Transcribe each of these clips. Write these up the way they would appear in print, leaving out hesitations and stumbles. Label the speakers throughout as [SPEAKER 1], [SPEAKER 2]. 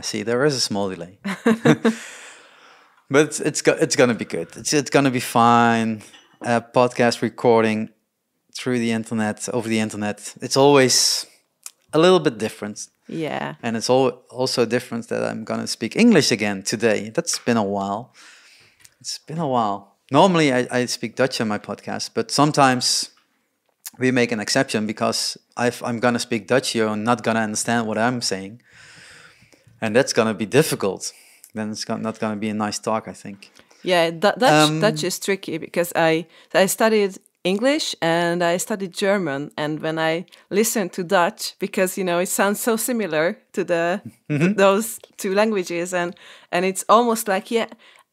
[SPEAKER 1] See, there is a small delay, but it's gonna be good. It's gonna be fine. Podcast recording through the internet, over the internet. It's always a little bit different.
[SPEAKER 2] Yeah.
[SPEAKER 1] And it's also different that I'm gonna speak English again today. That's been a while. It's been a while. Normally I speak Dutch on my podcast, but sometimes we make an exception because I'm gonna speak Dutch, you're not gonna understand what I'm saying. And that's gonna be difficult. Then it's not gonna be a nice talk, I think.
[SPEAKER 2] Yeah, Dutch is tricky because I studied English and I studied German, and when I listen to Dutch, because it sounds so similar to those two languages, and it's almost like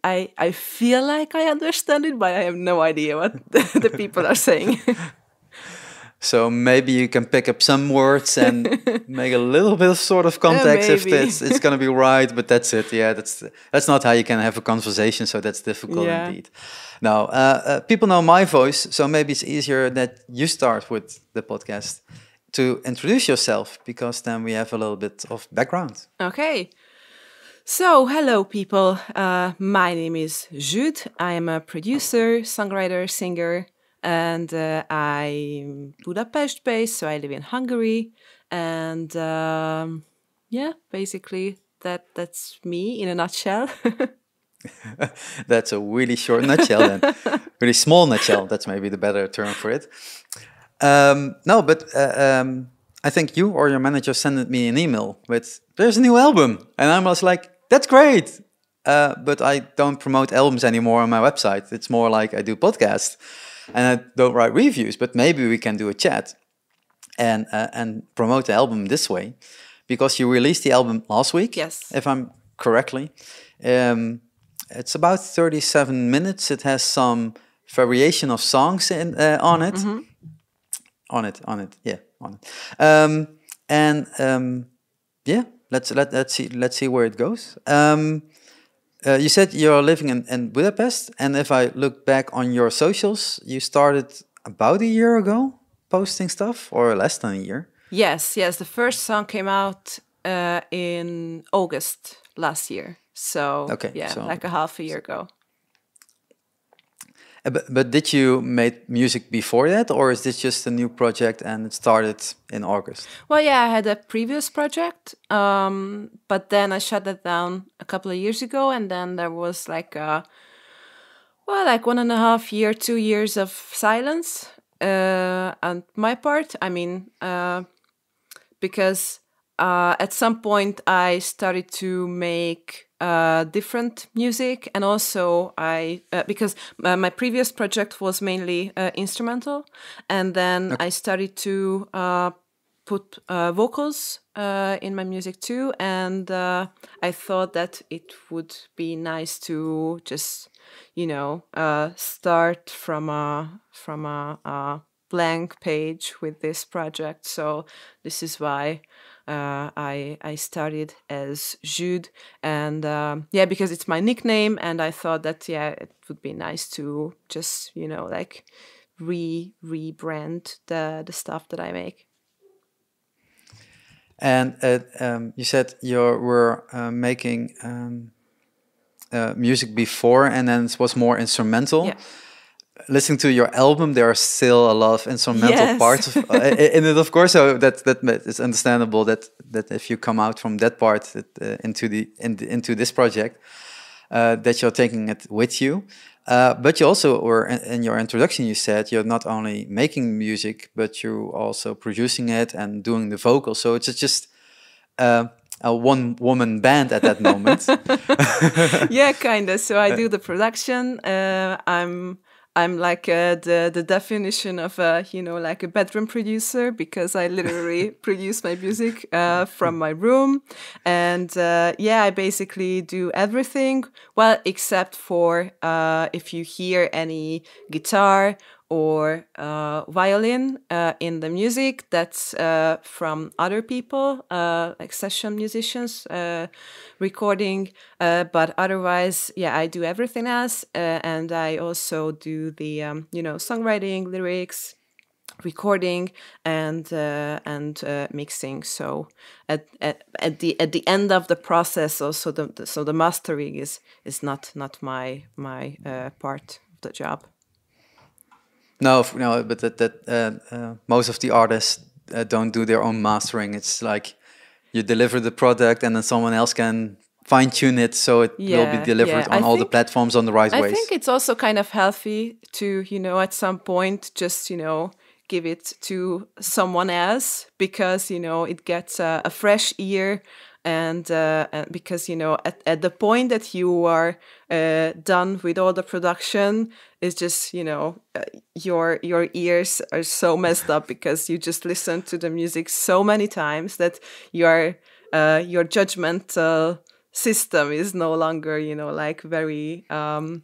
[SPEAKER 2] I feel like I understand it, but I have no idea what the people are saying.
[SPEAKER 1] So maybe you can pick up some words and make a little bit of sort of context if
[SPEAKER 2] maybe.
[SPEAKER 1] it's going to be right, but that's it. Yeah, that's not how you can have a conversation, so that's difficult
[SPEAKER 2] Yeah.
[SPEAKER 1] indeed. Now, people know my voice, so maybe it's easier that you start with the podcast to introduce yourself, because then we have a little bit of background.
[SPEAKER 2] Okay. So, hello, people. My name is Zsüd. I am a producer, songwriter, singer, and I'm Budapest-based, so I live in Hungary. And yeah, basically that's me in a nutshell.
[SPEAKER 1] That's a really short nutshell, then. Really small nutshell. That's maybe the better term for it. No, but I think you or your manager sent me an email with, there's a new album. And I was like, that's great. But I don't promote albums anymore on my website. It's more like I do podcasts and I don't write reviews, but maybe we can do a chat and promote the album this way, because you released the album last week,
[SPEAKER 2] Yes.
[SPEAKER 1] if I'm correctly. It's about 37 minutes. It has some variation of songs on it.
[SPEAKER 2] Mm-hmm.
[SPEAKER 1] On it. Yeah, on it. Yeah, let's see where it goes. You said you're living in Budapest, and if I look back on your socials, you started about a year ago posting stuff, or less than a year.
[SPEAKER 2] Yes. The first song came out in August last year. So,
[SPEAKER 1] Okay,
[SPEAKER 2] yeah,
[SPEAKER 1] so-
[SPEAKER 2] like a half a year ago.
[SPEAKER 1] But did you make music before that, or is this just a new project and it started in August?
[SPEAKER 2] Well, yeah, I had a previous project, but then I shut that down a couple of years ago, and then there was like 1.5 year, 2 years of silence on my part. I mean, because at some point I started to make different music, and also because my previous project was mainly instrumental, and then I started to put vocals in my music too, and I thought that it would be nice to just start from a blank page with this project. So this is why I started as Zsüd, and because it's my nickname, and I thought that it would be nice to just like rebrand the stuff that I make.
[SPEAKER 1] And you said you were making music before, and then it was more instrumental.
[SPEAKER 2] Yeah.
[SPEAKER 1] Listening to your album, there are still a lot of instrumental
[SPEAKER 2] Yes.
[SPEAKER 1] parts in it, of course. So that is understandable. That if you come out from that part into this project, that you're taking it with you. But you also were in your introduction. You said you're not only making music, but you're also producing it and doing the vocals. So it's just a one-woman band at that moment.
[SPEAKER 2] Yeah, kind of. So I do the production. I'm like the definition of like a bedroom producer, because I literally produce my music from my room, and I basically do everything. Well, except for if you hear any guitar or violin in the music, that's from other people, like session musicians recording. But otherwise, I do everything else, and I also do the songwriting, lyrics, recording and mixing. So at the end of the process, also the mastering is not my part of the job.
[SPEAKER 1] No, but most of the artists don't do their own mastering. It's like you deliver the product and then someone else can fine tune it so it will be delivered on all the platforms on the right ways.
[SPEAKER 2] I think it's also kind of healthy to, at some point just, give it to someone else, because, it gets a fresh ear. And because, at the point that you are done with all the production, it's just, your ears are so messed up because you just listen to the music so many times that your judgmental system is no longer, like very how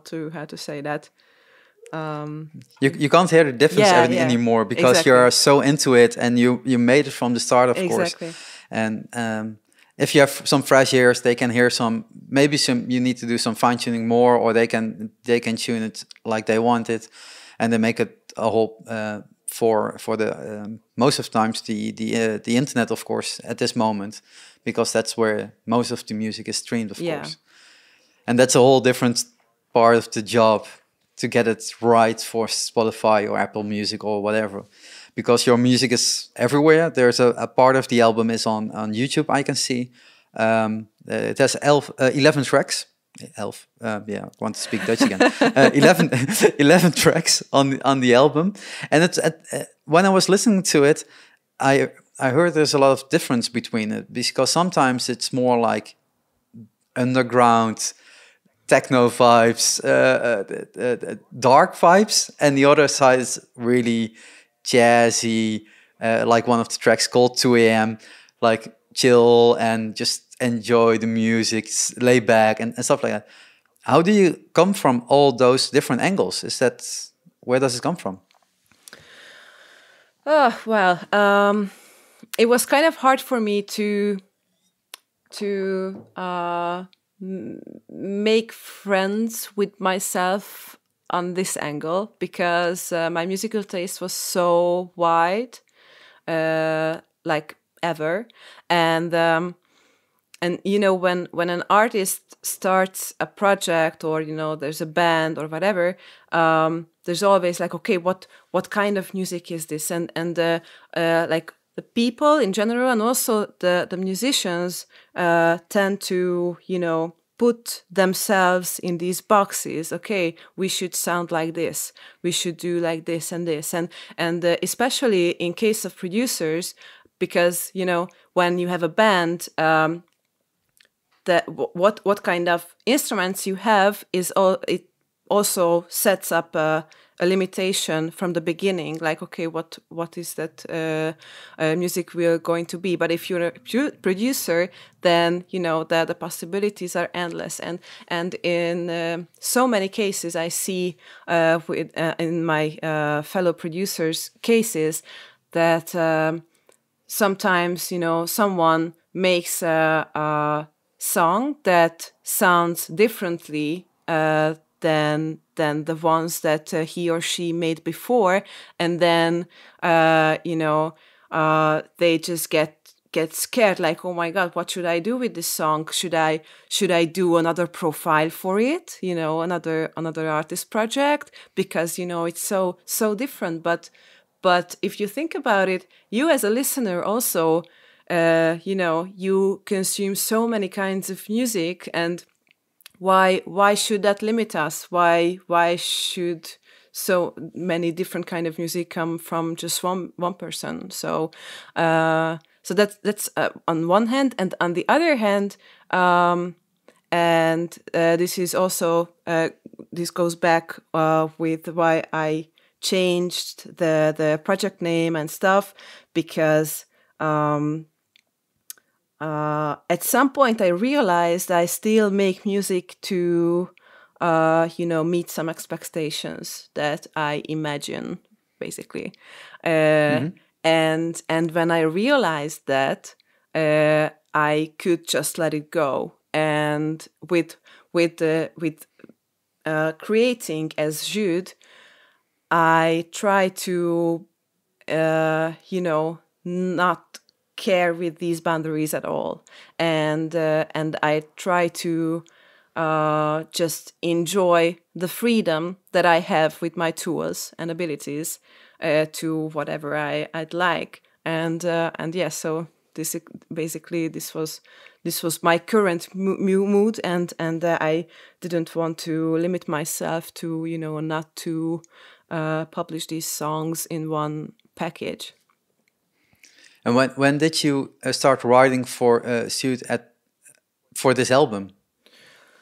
[SPEAKER 2] to say that.
[SPEAKER 1] You can't hear the difference anymore because you're so into it and you made it from the start, of course. And if you have some fresh ears, they can hear maybe you need to do some fine tuning more, or they can tune it like they want it, and they make it a whole for the most of times the internet, of course, at this moment, because that's where most of the music is streamed, of course. And that's a whole different part of the job, to get it right for Spotify or Apple Music or whatever, because your music is everywhere. There's a part of the album is on YouTube, I can see. It has 11 tracks. I want to speak Dutch again. 11 tracks on the album. And it's when I was listening to it, I heard there's a lot of difference between it, because sometimes it's more like underground techno vibes, dark vibes, and the other side is really jazzy, like one of the tracks called 2 a.m., like chill and just enjoy the music, lay back and stuff like that. How do you come from all those different angles? Where does it come from?
[SPEAKER 2] Oh, well, it was kind of hard for me to make friends with myself on this angle, because my musical taste was so wide, like ever. And when an artist starts a project, or there's a band or whatever, there's always like, okay, what kind of music is this? And like the people in general, and also the musicians tend to, put themselves in these boxes. Okay, we should sound like this. We should do like this and this. And especially in case of producers, because, when you have a band, what kind of instruments you have it also sets up a limitation from the beginning, like, okay, what is that music we're going to be? But if you're a producer, then the possibilities are endless. And in so many cases I see in my fellow producers' cases that sometimes someone makes a song that sounds differently than the ones that he or she made before, and then they just get scared, like, oh my God, what should I do with this song? Should I do another profile for it? Another artist project, because it's so different. But if you think about it, you as a listener also, you consume so many kinds of music, and why should that limit us? Why should so many different kind of music come from just one person? So that's on one hand, and on the other hand, this is also this goes back with why I changed the project name and stuff, because at some point I realized I still make music to meet some expectations that I imagine, basically. And when I realized that, I could just let it go. And with creating as Zsüd, I try to, not care with these boundaries at all, and I try to just enjoy the freedom that I have with my tools and abilities to whatever I'd like, and yeah, so basically this was my current mood, and I didn't want to limit myself to not to publish these songs in one package.
[SPEAKER 1] And when did you start writing for Zsüd for this album?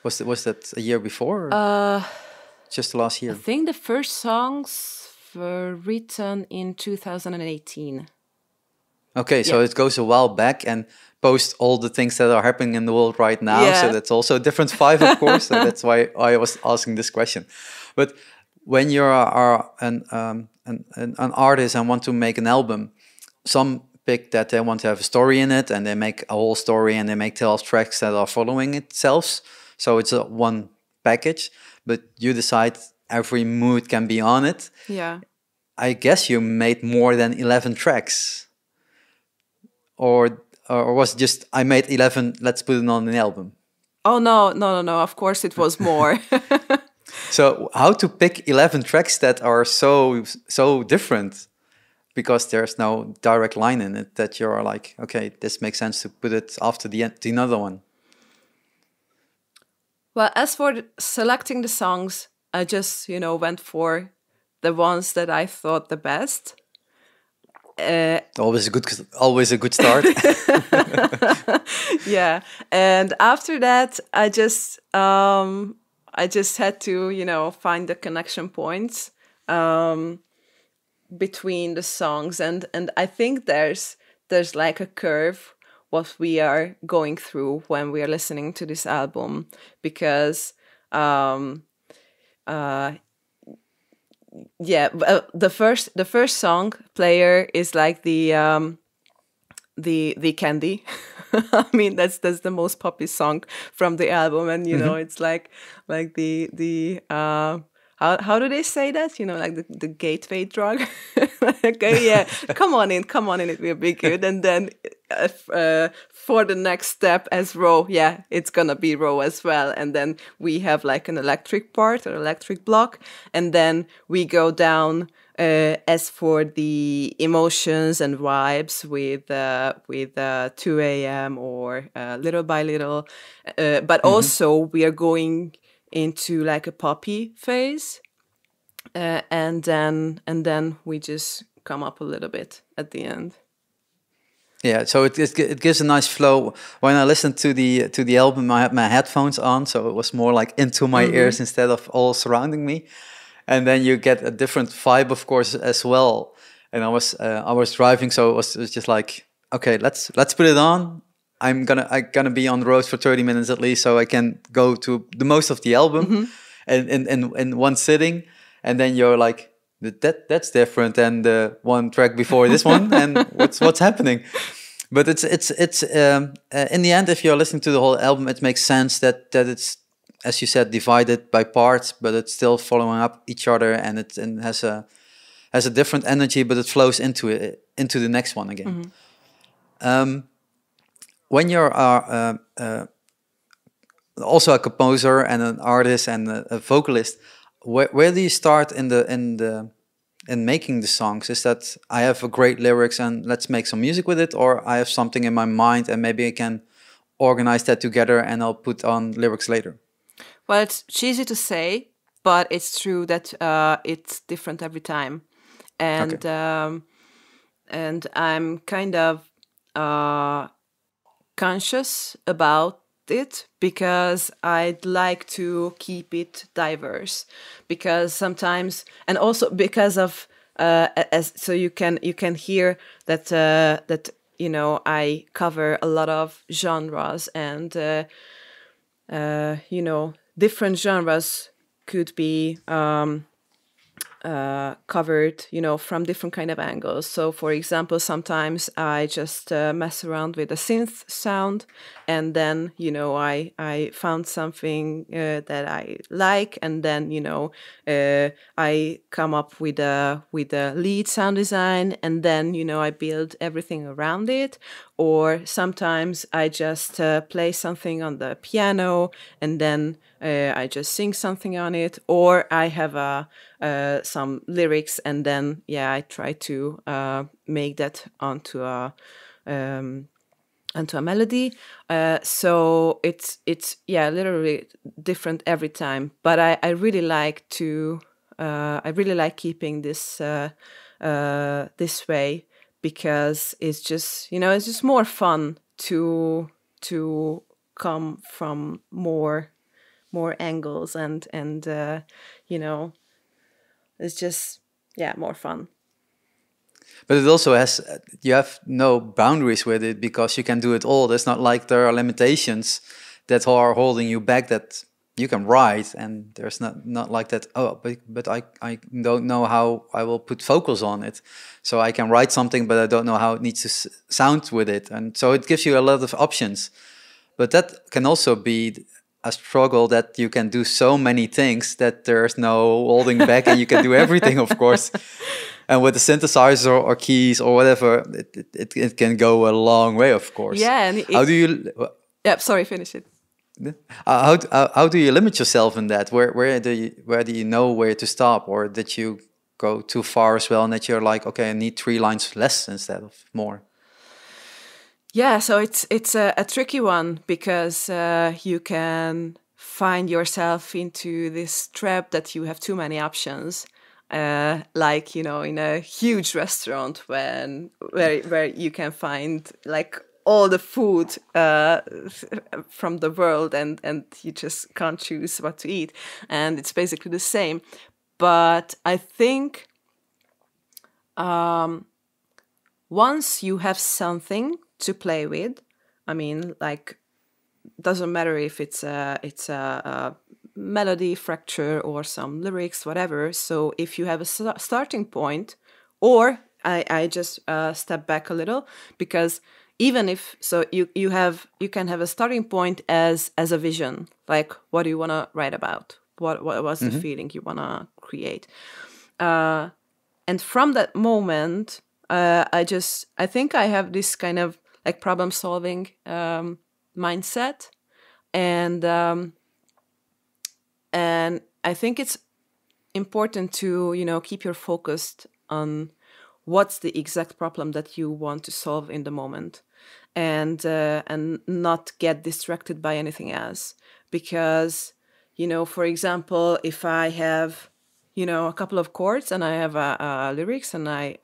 [SPEAKER 1] Was that a year before? Or just last
[SPEAKER 2] I
[SPEAKER 1] year?
[SPEAKER 2] think the first songs were written in 2018.
[SPEAKER 1] Okay, so
[SPEAKER 2] Yeah.
[SPEAKER 1] it goes a while back, and post all the things that are happening in the world right now. So
[SPEAKER 2] Yeah.
[SPEAKER 1] that's also a different vibe, of course. So that's why I was asking this question. But when you are an artist and want to make an album, some pick that they want to have a story in it, and they make a whole story, and they make 12 tracks that are following itself. So it's a one package. But you decide every mood can be on it.
[SPEAKER 2] Yeah.
[SPEAKER 1] I guess you made more than 11 tracks. Or was it just I made 11, let's put it on an album?
[SPEAKER 2] Oh no, of course it was more.
[SPEAKER 1] So how to pick 11 tracks that are so different, because there's no direct line in it that you're like, okay, this makes sense to put it after the another one.
[SPEAKER 2] Well, as for selecting the songs, I just went for the ones that I thought the best.
[SPEAKER 1] Always a good start.
[SPEAKER 2] Yeah, and after that I just had to find the connection points between the songs, and I think there's like a curve what we are going through when we are listening to this album, because yeah, the first song Player is like the candy. I mean, that's the most poppy song from the album, and it's like the how do they say that? Like the gateway drug. Okay, yeah, come on in, it will be good. And then for the next step as Raw, yeah, it's gonna be Raw as well. And then we have like an electric part or electric block, and then we go down as for the emotions and vibes with 2 a.m. or Little by Little, but also we are going into like a poppy phase, and then we just come up a little bit at the end.
[SPEAKER 1] Yeah, so it gives a nice flow. When I listened to the album, I had my headphones on, so it was more like into my ears instead of all surrounding me. And then you get a different vibe, of course, as well. And I was driving, so it was just like, okay, let's put it on. I'm gonna be on the road for 30 minutes at least, so I can go to the most of the album, and in one sitting. And then you're like, that's different than the one track before this one, and what's happening. But it's in the end, if you're listening to the whole album, it makes sense that it's, as you said, divided by parts, but it's still following up each other, and it has a different energy, but it flows into the next one again. When you're also a composer and an artist and a vocalist, where do you start in making the songs? Is that I have a great lyrics and let's make some music with it, or I have something in my mind and maybe I can organize that together and I'll put on lyrics later?
[SPEAKER 2] Well, it's cheesy to say, but it's true that it's different every time, and
[SPEAKER 1] Okay.
[SPEAKER 2] and I'm kind of conscious about it because I'd like to keep it diverse, because sometimes, and also because of as so you can hear that I cover a lot of genres, and different genres could be covered, from different kind of angles. So, for example, sometimes I just mess around with a synth sound, and then I found something that I like, and then I come up with a lead sound design, and then I build everything around it. Or sometimes I just play something on the piano, and then I just sing something on it, or I have some lyrics, and then I try to make that onto a melody. So it's literally different every time. But I really like to I really like keeping this this way, because it's just more fun to come from more angles, and it's just more fun.
[SPEAKER 1] But it also has, you have no boundaries with it because you can do it all. It's not like there are limitations that are holding you back, that you can write, and there's not like that, oh, but I don't know how I will put vocals on it. So I can write something, but I don't know how it needs to sound with it. And so it gives you a lot of options. But that can also be a struggle, that you can do so many things that there's no holding back and you can do everything, of course. And with the synthesizer or keys or whatever, it can go a long way, of course.
[SPEAKER 2] Yeah. And
[SPEAKER 1] how do you...
[SPEAKER 2] Yeah, sorry, finish it.
[SPEAKER 1] How do you limit yourself in that? Where do you know where to stop? Or did you go too far as well, and that you're like, okay, I need 3 lines less instead of more?
[SPEAKER 2] Yeah, so it's a tricky one, because you can find yourself into this trap that you have too many options. Like, in a huge restaurant where you can find like all the food from the world, and you just can't choose what to eat. And it's basically the same. But I think once you have something to play with, I mean, like, doesn't matter if it's a melody fracture or some lyrics, whatever. So if you have a starting point, or I just step back a little, because even if, so you can have a starting point as a vision, like, what do you want to write about? What was the feeling you want to create? And from that moment, I think I have this kind of like problem solving mindset, and I think it's important to keep your focused on what's the exact problem that you want to solve in the moment, and not get distracted by anything else. Because for example, if I have a couple of chords, and I have lyrics, and I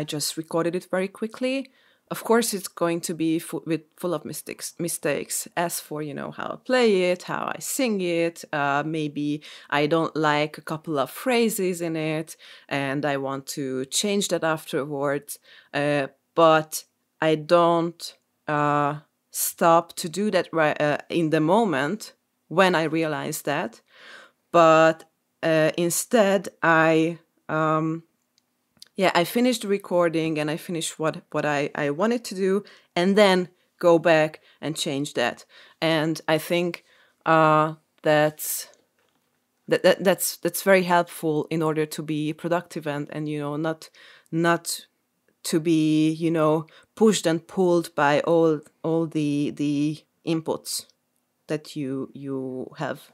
[SPEAKER 2] just recorded it very quickly. Of course, it's going to be full of mistakes. As for how I play it, how I sing it, maybe I don't like a couple of phrases in it, and I want to change that afterwards. But I don't stop to do that in the moment when I realize that. But instead, I finished the recording, and I finished what I wanted to do, and then go back and change that. And I think that's very helpful in order to be productive, and not to be pushed and pulled by all the inputs that you have.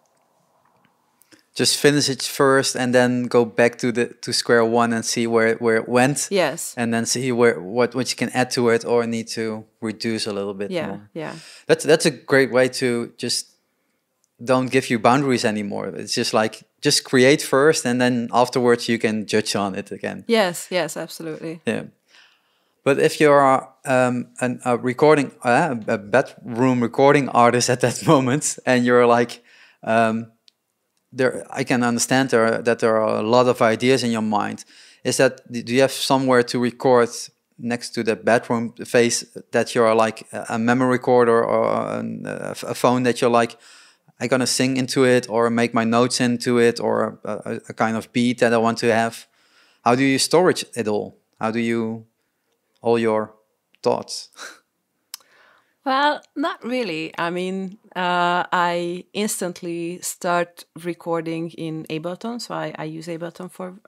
[SPEAKER 1] Just finish it first, and then go back to square one and see where it went.
[SPEAKER 2] Yes.
[SPEAKER 1] And then see what you can add to it or need to reduce a little bit more.
[SPEAKER 2] Yeah.
[SPEAKER 1] That's a great way to just don't give you boundaries anymore. It's just like, just create first, and then afterwards you can judge on it again.
[SPEAKER 2] Yes, absolutely.
[SPEAKER 1] Yeah. But if you're a bedroom recording artist at that moment, and you're like, I can understand that there are a lot of ideas in your mind. Do you have somewhere to record next to the bedroom phase, that you're like a memory recorder, or a phone that you're like, I'm gonna sing into it or make my notes into it or a kind of beat that I want to have. How do you storage it all? How do you all your thoughts?
[SPEAKER 2] Well, not really. I mean, I instantly start recording in Ableton, so I use Ableton for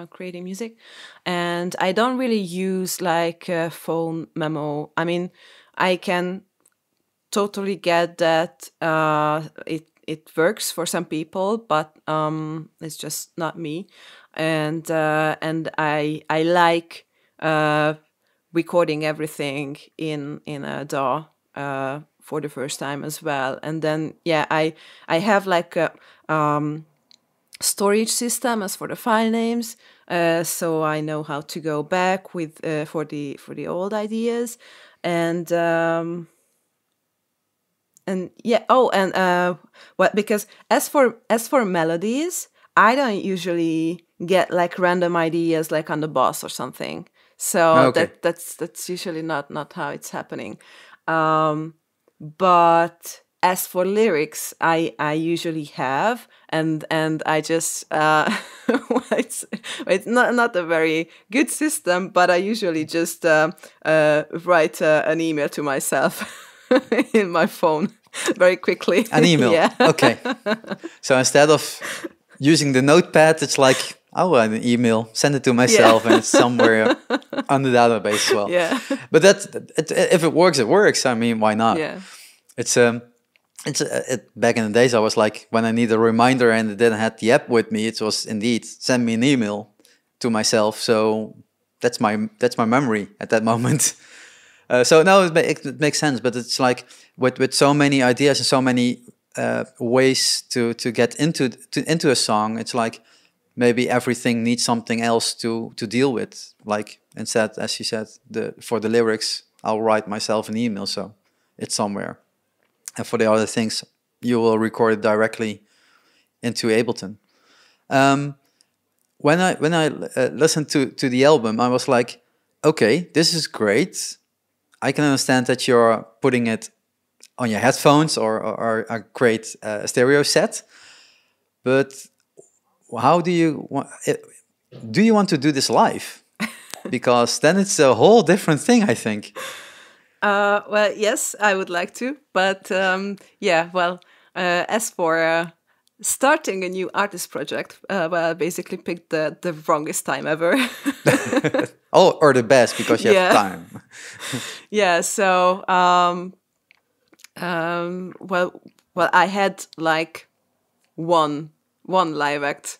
[SPEAKER 2] creating music, and I don't really use like a phone memo. I mean, I can totally get that it works for some people, but it's just not me, and I like recording everything in a DAW for the first time as well. And then yeah, I have like a storage system as for the file names, so I know how to go back with for the old ideas, and yeah. Oh, and what because as for melodies, I don't usually get like random ideas like on the boss or something. So
[SPEAKER 1] Okay.
[SPEAKER 2] that's usually not how it's happening. But as for lyrics, I usually have, and I just well, it's not a very good system, but I usually just write an email to myself in my phone very quickly.
[SPEAKER 1] An email.
[SPEAKER 2] Yeah.
[SPEAKER 1] Okay. So instead of using the notepad, it's like, oh, an email, send it to myself, and it's somewhere on the database as well.
[SPEAKER 2] Yeah.
[SPEAKER 1] But if it works, it works. I mean, why not?
[SPEAKER 2] Yeah.
[SPEAKER 1] Back in the days, I was like, when I need a reminder and I didn't have the app with me, it was indeed send me an email to myself. So that's my memory at that moment. So now it makes sense, but it's like with so many ideas and so many ways to get into a song, it's like maybe everything needs something else to deal with. Like instead, as you said, for the lyrics, I'll write myself an email, so it's somewhere. And for the other things, you will record it directly into Ableton. When I listened to the album, I was like, okay, this is great. I can understand that you're putting it on your headphones or a great stereo set, but how do you want to do this live? Because then it's a whole different thing, I think.
[SPEAKER 2] Well, yes, I would like to, but yeah. Well, as for starting a new artist project, well, I basically picked the wrongest time ever.
[SPEAKER 1] Oh, or the best because you have
[SPEAKER 2] Yeah.
[SPEAKER 1] time.
[SPEAKER 2] Yeah. So, well, I had like one live act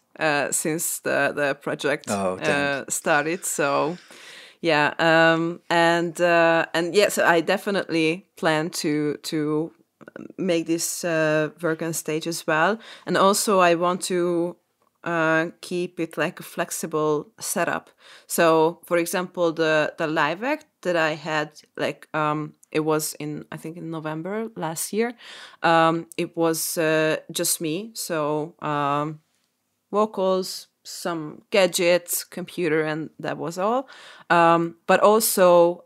[SPEAKER 2] since the project
[SPEAKER 1] Oh, dang.
[SPEAKER 2] started. So yeah, and yeah, so I definitely plan to make this work on stage as well, and also I want to keep it like a flexible setup. So, for example, the live act that I had, like it was in I think in November last year. It was just me, so vocals, some gadgets, computer, and that was all. But also,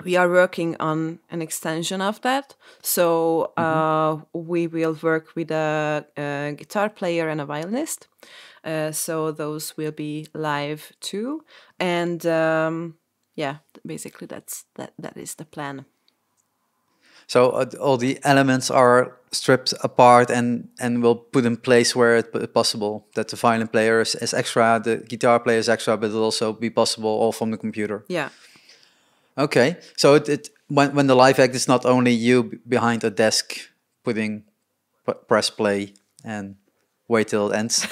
[SPEAKER 2] we are working on an extension of that. So we will work with a guitar player and a violinist. So those will be live too. And yeah, basically that is the plan.
[SPEAKER 1] So all the elements are stripped apart and will put in place where it's possible. That the violin player is extra, the guitar player is extra, but it'll also be possible all from the computer.
[SPEAKER 2] Yeah.
[SPEAKER 1] Okay, so when the live act is not only you behind a desk putting press play and wait till it ends,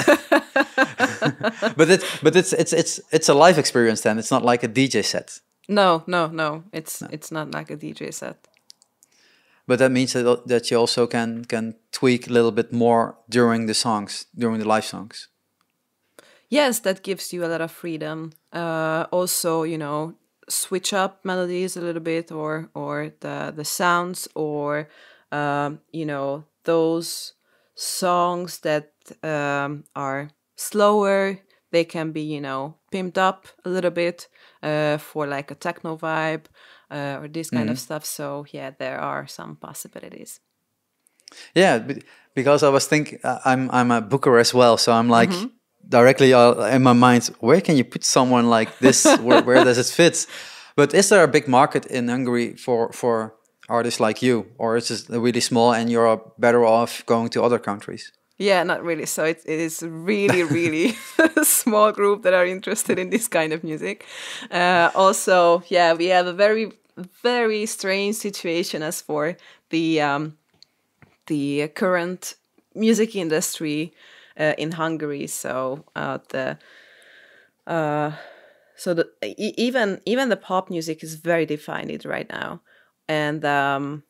[SPEAKER 1] but it's a live experience then. It's not like a DJ set.
[SPEAKER 2] No. It's not like a DJ set.
[SPEAKER 1] But that means that you also can tweak a little bit more during during the live songs.
[SPEAKER 2] Yes, that gives you a lot of freedom. Also, switch up melodies a little bit, or the sounds, or those songs that are slower. They can be pimped up a little bit for like a techno vibe or this kind of stuff. So yeah, there are some possibilities.
[SPEAKER 1] Yeah, because I was thinking I'm a booker as well, so I'm like directly in my mind, where can you put someone like this? Where does it fit? But is there a big market in Hungary for artists like you, or is it really small and you're better off going to other countries?
[SPEAKER 2] Yeah, not really. So it is really, really a small group that are interested in this kind of music. Also, yeah, we have a very, very strange situation as for the current music industry in Hungary. Even the pop music is very defined right now, and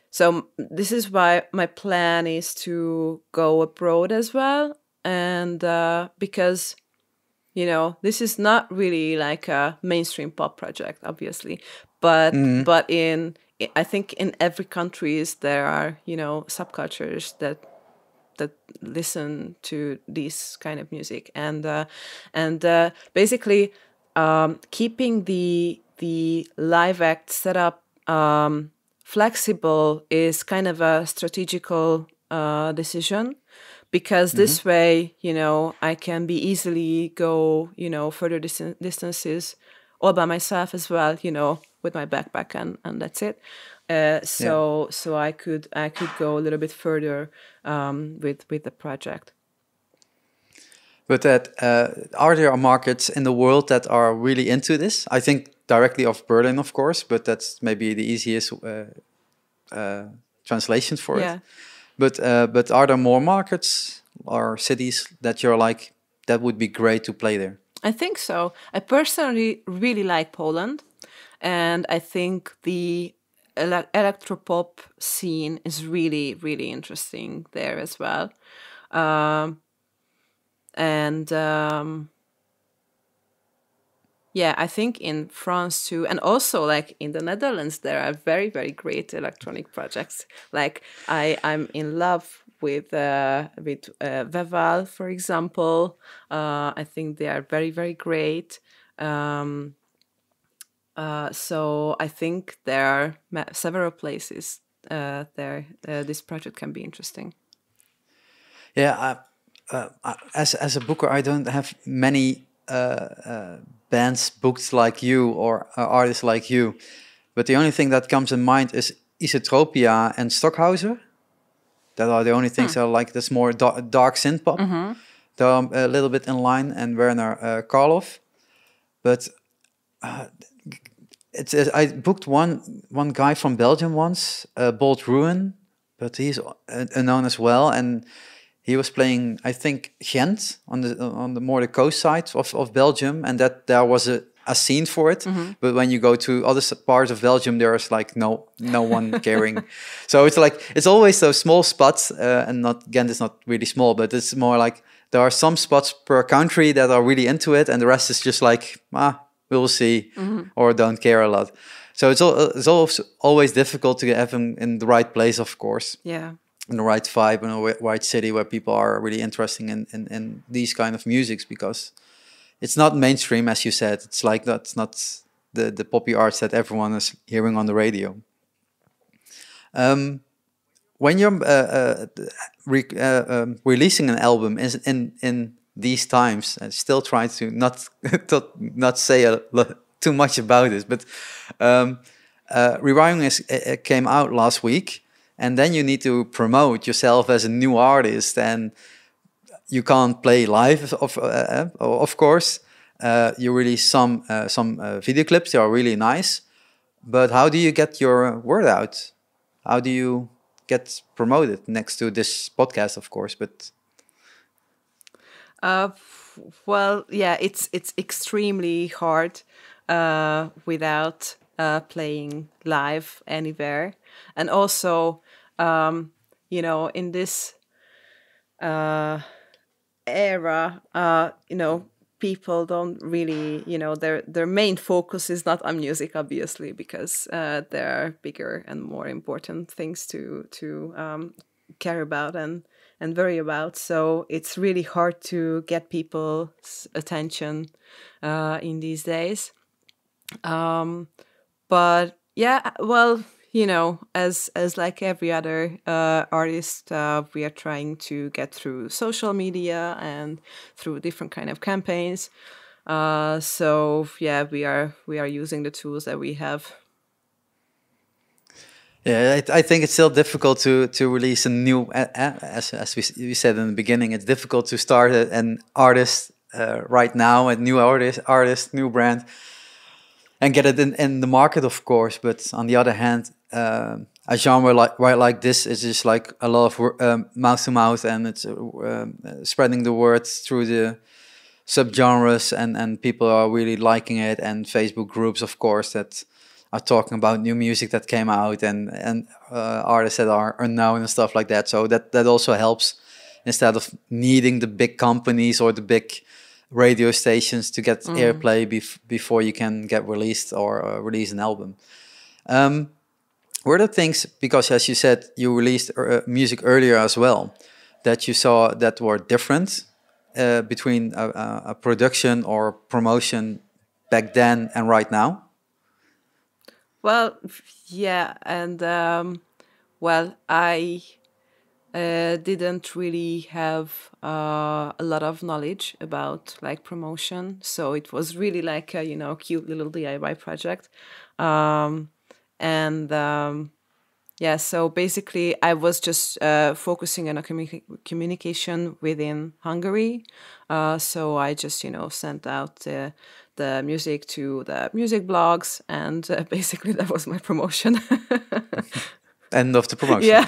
[SPEAKER 2] so this is why my plan is to go abroad as well, and because this is not really like a mainstream pop project, obviously, but I think in every countries there are subcultures that listen to this kind of music, and basically keeping the live act setup flexible is kind of a strategical decision, because this way I can be easily go further distances all by myself as well, with my backpack, and that's it.
[SPEAKER 1] Yeah.
[SPEAKER 2] So I could go a little bit further with the project.
[SPEAKER 1] But that are there markets in the world that are really into this? I think directly of Berlin, of course, but that's maybe the easiest translation for it.
[SPEAKER 2] Yeah.
[SPEAKER 1] But are there more markets or cities that you're like that would be great to play there?
[SPEAKER 2] I think so. I personally really like Poland, and I think the electropop scene is really, really interesting there as well. And yeah, I think in France too, and also like in the Netherlands, there are very, very great electronic projects. Like I'm in love with Veval, for example. I think they are very, very great. So I think there are several places there this project can be interesting.
[SPEAKER 1] Yeah, as a booker, I don't have many bands booked like you or artists like you. But the only thing that comes in mind is Isotropia and Stockhauser. That are the only things I like. That's more dark synth pop. They're a little bit in line, and Werner Karloff. But I booked one guy from Belgium once, Bolt Ruin, but he's unknown as well, and he was playing, I think, Ghent on the more the coast side of Belgium, and that there was a scene for it. But when you go to other parts of Belgium, there's like no one caring. So it's like it's always those small spots, and not Ghent is not really small, but it's more like there are some spots per country that are really into it, and the rest is just like we'll see, or don't care a lot. So it's always difficult to have him in the right place, of course.
[SPEAKER 2] Yeah.
[SPEAKER 1] In the right vibe, in the right city where people are really interested in these kind of musics, because it's not mainstream, as you said. It's like that's not the poppy arts that everyone is hearing on the radio. When you're releasing an album in these times, and still trying to not say too much about it, but Rewinding came out last week, and then you need to promote yourself as a new artist, and you can't play live, of course. You release some video clips. They are really nice, but how do you get your word out? How do you get promoted next to this podcast, of course? But
[SPEAKER 2] well, yeah, it's extremely hard without playing live anywhere, and also in this era, people don't really, their main focus is not on music, obviously, because there are bigger and more important things to care about and worry about. So it's really hard to get people's attention in these days. But yeah, well, you know, as like every other artist, we are trying to get through social media and through different kind of campaigns. So yeah, we are using the tools that we have.
[SPEAKER 1] Yeah, I think it's still difficult to release a new, as we said in the beginning, it's difficult to start an artist right now, a new artist, new brand, and get it in the market, of course. But on the other hand, a genre like this is just like a lot of mouth to mouth, and it's spreading the word through the subgenres, and people are really liking it, and Facebook groups, of course, that are talking about new music that came out, and artists that are unknown and stuff like that. So that also helps, instead of needing the big companies or the big radio stations to get airplay before you can get released or release an album. Were there things, because as you said, you released music earlier as well, that you saw that were different between a production or promotion back then and right now?
[SPEAKER 2] Well, yeah, and well, I didn't really have a lot of knowledge about like promotion, so it was really like a, you know, cute little DIY project. And Yeah, so basically I was just focusing on a communication within Hungary. So I just, you know, sent out the music to the music blogs, and basically that was my promotion.
[SPEAKER 1] End of the promotion.
[SPEAKER 2] Yeah.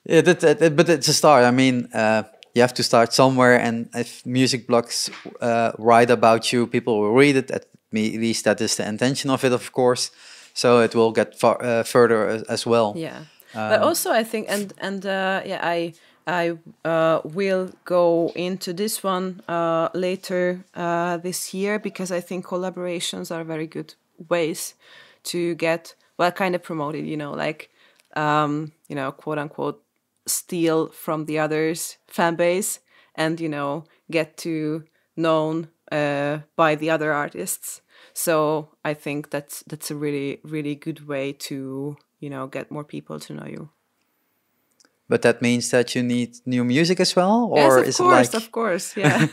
[SPEAKER 1] Yeah, but it's a start. I mean, you have to start somewhere, and if music blogs write about you, people will read it. At least that is the intention of it, of course. So it will get further as well.
[SPEAKER 2] Yeah, but also I think, yeah, I will go into this one later this year, because I think collaborations are very good ways to get, well, kind of promoted. You know, like you know, quote unquote, steal from the others' fan base, and, you know, get to known by the other artists. So I think that's a really good way to, you know, get more people to know you.
[SPEAKER 1] But that means that you need new music as well,
[SPEAKER 2] Yes,
[SPEAKER 1] or
[SPEAKER 2] of
[SPEAKER 1] is
[SPEAKER 2] course,
[SPEAKER 1] it like?
[SPEAKER 2] of course, yeah.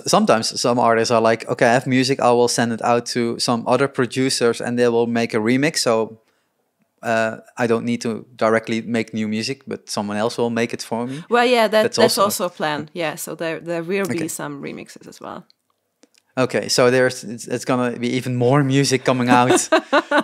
[SPEAKER 1] Sometimes some artists are like, okay, I have music, I will send it out to some other producers, and they will make a remix. So I don't need to directly make new music, but someone else will make it for me.
[SPEAKER 2] Well, yeah, that's
[SPEAKER 1] also
[SPEAKER 2] also a plan. Yeah, so there will be
[SPEAKER 1] okay.
[SPEAKER 2] some remixes as well.
[SPEAKER 1] Okay, so it's gonna be even more music coming out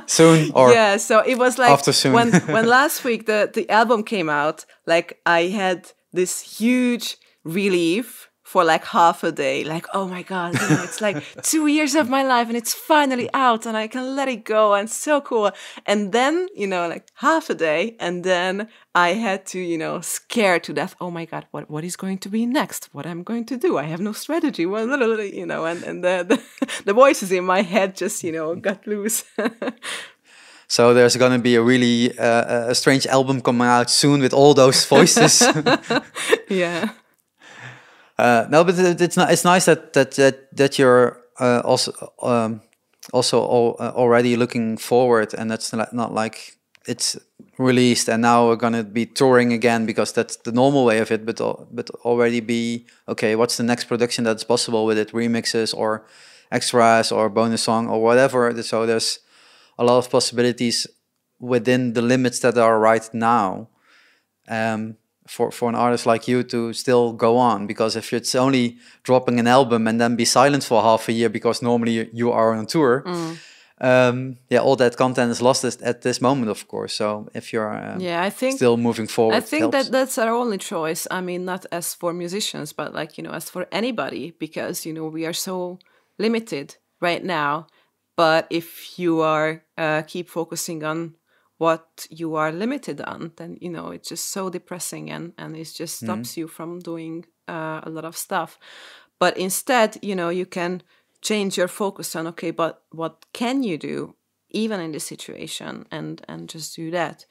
[SPEAKER 1] soon, or
[SPEAKER 2] yeah, so it was like
[SPEAKER 1] after soon.
[SPEAKER 2] when last week the album came out, like I had this huge relief for like half a day, like, oh my god, you know, it's like 2 years of my life and it's finally out and I can let it go, and so cool. And then, you know, like half a day, and then I had to, you know, scare to death, oh my god, what is going to be next, what I'm going to do, I have no strategy, well, you know, and the voices in my head just, you know, got loose.
[SPEAKER 1] So there's gonna be a really a strange album coming out soon with all those voices.
[SPEAKER 2] Yeah.
[SPEAKER 1] No, but it's nice that you're also already looking forward, and that's not like it's released and now we're gonna be touring again, because that's the normal way of it. But already be okay. What's the next production that's possible with it? Remixes or extras or bonus song or whatever. So there's a lot of possibilities within the limits that are right now. For an artist like you to still go on, because if it's only dropping an album and then be silent for half a year because normally you are on tour, yeah, all that content is lost at this moment, of course. So if you're
[SPEAKER 2] I think
[SPEAKER 1] still moving forward,
[SPEAKER 2] I think that's our only choice. I mean, not as for musicians, but like, you know, as for anybody, because, you know, we are so limited right now. But if you are keep focusing on what you are limited on, then, you know, it's just so depressing, and it just stops you from doing a lot of stuff. But instead, you know, you can change your focus on, okay, but what can you do even in this situation, and just do that.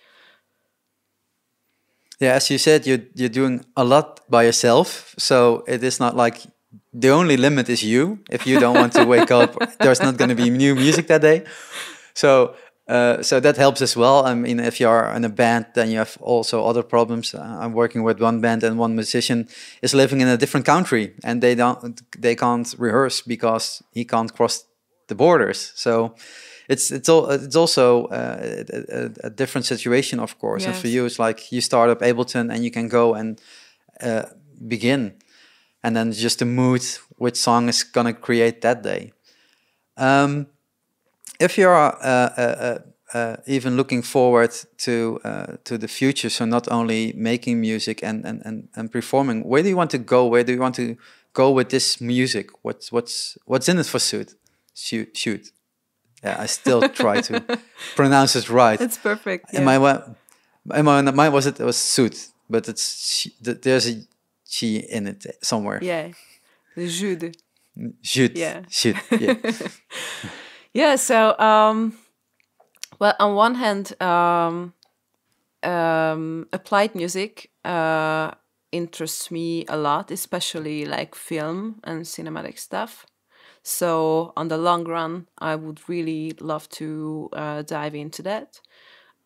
[SPEAKER 1] Yeah, as you said, you're doing a lot by yourself, so it is not like the only limit is you. If you don't want to wake up, there's not going to be new music that day. So so that helps as well. I mean, if you are in a band, then you have also other problems. I'm working with one band, and one musician is living in a different country, and they can't rehearse because he can't cross the borders. So it's also a different situation, of course. And for
[SPEAKER 2] Yes.
[SPEAKER 1] you, it's like you start up Ableton, and you can go and begin, and then just the mood, which song is gonna create that day. If you're even looking forward to the future, so not only making music and performing, where do you want to go? Where do you want to go with this music? What's in it for Zsüd? Zsüd. Yeah, I still try to pronounce it right.
[SPEAKER 2] It's perfect.
[SPEAKER 1] In
[SPEAKER 2] Yeah.
[SPEAKER 1] my was it was Zsüd, but there's a G in it somewhere.
[SPEAKER 2] Yeah. Zsüd.
[SPEAKER 1] Zsüd.
[SPEAKER 2] Yeah.
[SPEAKER 1] Zsüd. Yeah.
[SPEAKER 2] Yeah. So, well, on one hand, applied music interests me a lot, especially like film and cinematic stuff. So, on the long run, I would really love to dive into that.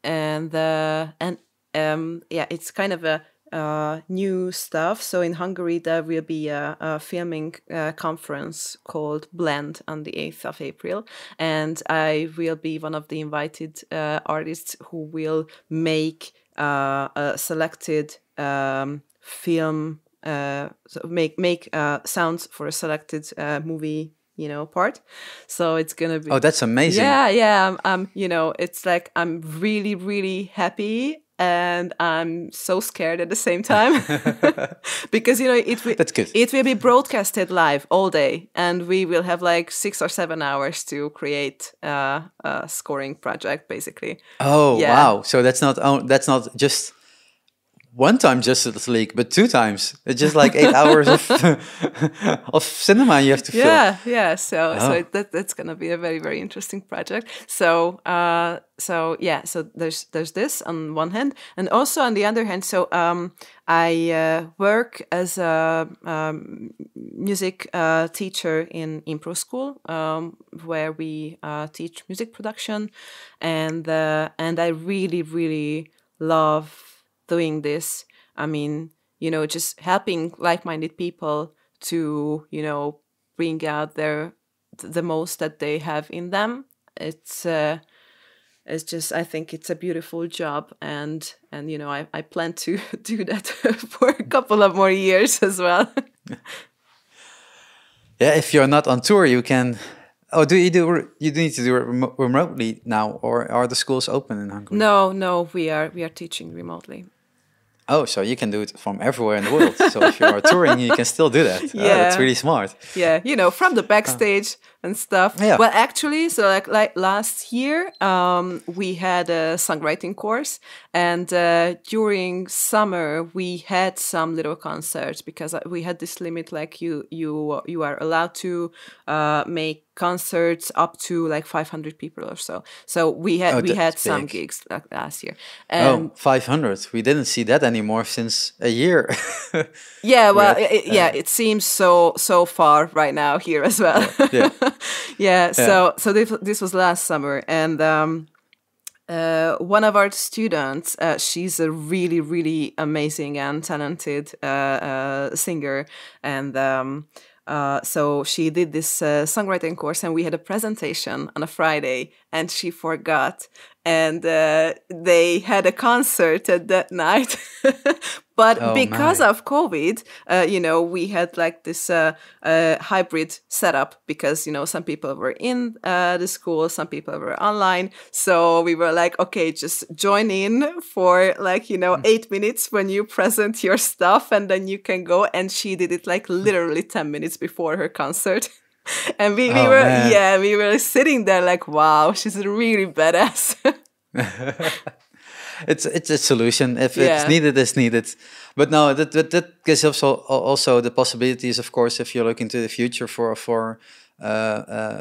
[SPEAKER 2] And yeah, it's kind of a new stuff. So in Hungary, there will be a filming conference called Blend on the 8th of April, and I will be one of the invited artists who will make a selected film, so make sounds for a selected movie, part. So it's gonna be.
[SPEAKER 1] Oh, that's amazing.
[SPEAKER 2] Yeah. It's like I'm really, really happy, and I'm so scared at the same time because
[SPEAKER 1] That's good.
[SPEAKER 2] it will be broadcasted live all day, and we will have like 6 or 7 hours to create a scoring project, basically.
[SPEAKER 1] Oh,
[SPEAKER 2] Yeah.
[SPEAKER 1] wow! So that's not just one time Justice League, but 2 times. It's just like 8 hours of of cinema you have to film.
[SPEAKER 2] Yeah. So
[SPEAKER 1] Oh.
[SPEAKER 2] that's gonna be a very, very interesting project. So so there's this on one hand, and also on the other hand. So I work as a music teacher in improv school, where we teach music production, and I really, really love doing this. I mean, just helping like-minded people to, bring out the most that they have in them. It's just, I think it's a beautiful job, and I plan to do that for a couple of more years as well.
[SPEAKER 1] Yeah, if you're not on tour, you can. Oh, you need to do it remotely now, or are the schools open in Hungary?
[SPEAKER 2] No, we are teaching remotely.
[SPEAKER 1] Oh, so you can do it from everywhere in the world. So if you are touring, you can still do that. Oh, that's
[SPEAKER 2] Yeah.
[SPEAKER 1] really smart.
[SPEAKER 2] Yeah, from the backstage and stuff.
[SPEAKER 1] Yeah.
[SPEAKER 2] Well, actually, so like last year, we had a songwriting course, and during summer we had some little concerts, because we had this limit, like you are allowed to make concerts up to like 500 people or so. So we had
[SPEAKER 1] that's
[SPEAKER 2] some
[SPEAKER 1] big.
[SPEAKER 2] gigs like last year. And
[SPEAKER 1] 500. We didn't see that anymore since a year.
[SPEAKER 2] yeah, well,
[SPEAKER 1] Right.
[SPEAKER 2] it seems so far right now here as well.
[SPEAKER 1] Yeah.
[SPEAKER 2] Yeah. So this was last summer, and one of our students, she's a really, really amazing and talented singer, and so she did this songwriting course, and we had a presentation on a Friday, and she forgot, and they had a concert at that night. But
[SPEAKER 1] Oh,
[SPEAKER 2] because
[SPEAKER 1] my.
[SPEAKER 2] of COVID, we had like this hybrid setup, because some people were in the school, some people were online. So we were like, okay, just join in for like 8 minutes when you present your stuff, and then you can go. And she did it like literally 10 minutes before her concert. And we
[SPEAKER 1] Oh,
[SPEAKER 2] were
[SPEAKER 1] man.
[SPEAKER 2] we were sitting there like, wow, she's really badass.
[SPEAKER 1] It's a solution. If
[SPEAKER 2] Yeah.
[SPEAKER 1] it's needed, it's needed. But no, that gives also the possibilities, of course, if you're looking to the future for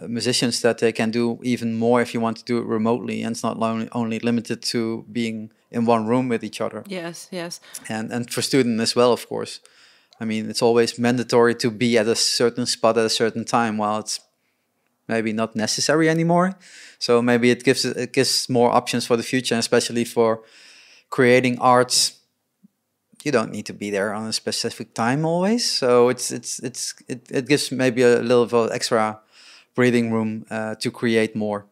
[SPEAKER 1] musicians, that they can do even more if you want to do it remotely, and it's not only limited to being in one room with each other.
[SPEAKER 2] Yes.
[SPEAKER 1] And for student as well, of course. I mean, it's always mandatory to be at a certain spot at a certain time. While it's maybe not necessary anymore. So maybe it gives more options for the future, and especially for creating arts. You don't need to be there on a specific time always. So it gives maybe a little bit of extra breathing room to create more,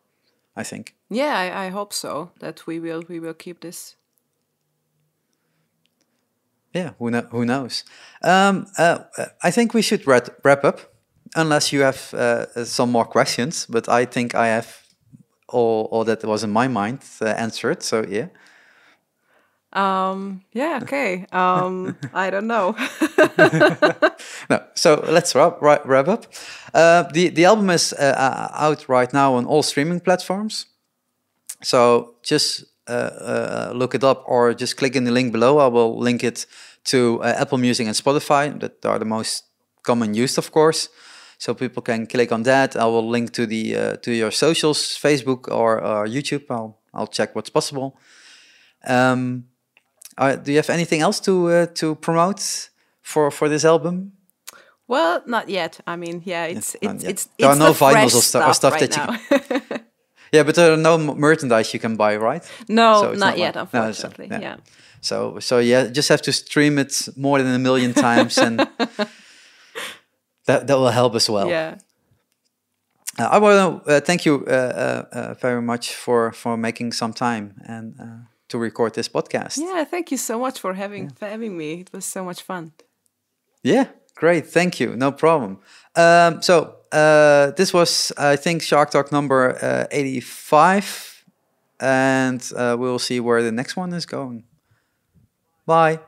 [SPEAKER 1] I think.
[SPEAKER 2] Yeah, I hope so that we will keep this.
[SPEAKER 1] Yeah, who knows? I think we should wrap up, unless you have some more questions. But I think I have all that was in my mind answered. So yeah.
[SPEAKER 2] Yeah, okay. I don't know.
[SPEAKER 1] No, so let's wrap up. The album is out right now on all streaming platforms. So just look it up, or just click in the link below. I will link it to Apple Music and Spotify. That are the most common used, of course. So people can click on that. I will link to the to your socials, Facebook or YouTube. I'll check what's possible. Do you have anything else to promote for this album?
[SPEAKER 2] Well, not yet. I mean, yeah, it's
[SPEAKER 1] there are no
[SPEAKER 2] the fresh
[SPEAKER 1] vinyls or stuff
[SPEAKER 2] right
[SPEAKER 1] that you
[SPEAKER 2] now.
[SPEAKER 1] Yeah, but there are no merchandise you can buy, right?
[SPEAKER 2] No,
[SPEAKER 1] So it's
[SPEAKER 2] not yet,
[SPEAKER 1] like,
[SPEAKER 2] unfortunately.
[SPEAKER 1] yeah.
[SPEAKER 2] Yeah.
[SPEAKER 1] So yeah, just have to stream it more than 1 million times, and that will help as well.
[SPEAKER 2] Yeah.
[SPEAKER 1] I want to thank you very much for making some time and to record this podcast.
[SPEAKER 2] Yeah, thank you so much for having me. It was so much fun.
[SPEAKER 1] Yeah, great. Thank you. No problem. So this was, I think, Shark Talk number 85, and we'll see where the next one is going. Bye.